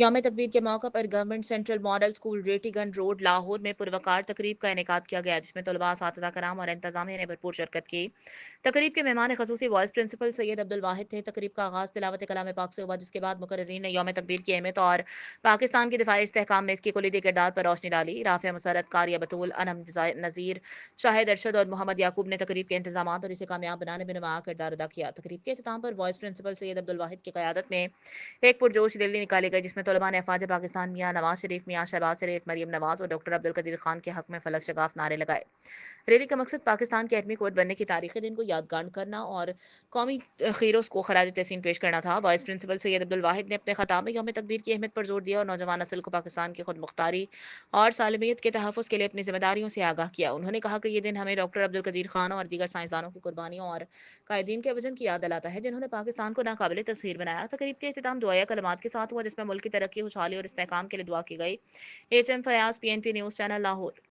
यौम तकबीर के मौका पर government central model school Rattigan road Lahore में पुरवकार तकरीब का इनेकाद किया गया, जिसमें तलबा असातिज़ा कराम और इंतजामिया ने भरपूर शिरकत की। तकरीब के मेहमान खसूसी वाइस प्रिंसिपल सैयद अब्दुल वाहिद थे। तकरीब का आगाज़ तिलावत कलाम पाक से हुआ, जिसके बाद मुकर्रीन ने यौम तकबीर की अहमियत और पाकिस्तान के दिफाई इस्तेहकाम में इसके कुलीदी किरदार पर रोशनी डाली। राफिया मुसरत, कारिया बतूल, अनम नज़ीर, शाहिद अरशद और मोहम्मद याकूब ने तकरीब के इंतजाम और इसे कामयाब बनाने में नुमाया किरदार अदा किया। तकरीब के अख्ताम पर वाइस प्रिंसिपल सैयद अब्दुल वाहिद की क़यादत में एक पुरजोश रैली निकाली गई, जिसमें तलबा ने अफवाज पाकिस्तान मियाँ नवाज शरीफ, मियाँ शहबाज शरीफ, मरीम नवाज और डॉक्टर अब्दुल कदीर खान के हक में फलक शगाफ नारे लगाए। रैली का मकसद पाकिस्तान के एटमी कुव्वत बनने की तारीखी दिन को यादगार करना और कौमी खीरों को खराज तहसीन पेश करना था। वाइस प्रिंसिपल सैयद अब्दुल वाहिद ने अपने खताब में यौम तकबीर की अहमियत पर जोर दिया और नौजवान नस्ल को पाकिस्तान की खुद मुख्तारी और सालमियत के तहफ़्फ़ुज़ के लिए अपनी जिम्मेदारियों से आगाह किया। उन्होंने कहा कि ये दिन हमें डॉक्टर अब्दुल कदीर खान और दीगर साइंसदानों की कुर्बानियों और कायदीन के वजन की याद दिलाता है, जिन्होंने पाकिस्तान को नाकाबिले तस्खीर बनाया। तकरीब के अख्ताम दुआया कलमात के साथ हुआ, जिसमें मुल्क की तरक्की, खुशहाली और इस्तेहकाम के लिए दुआ की गई। HM Fayaz, PNP news channel, Lahore.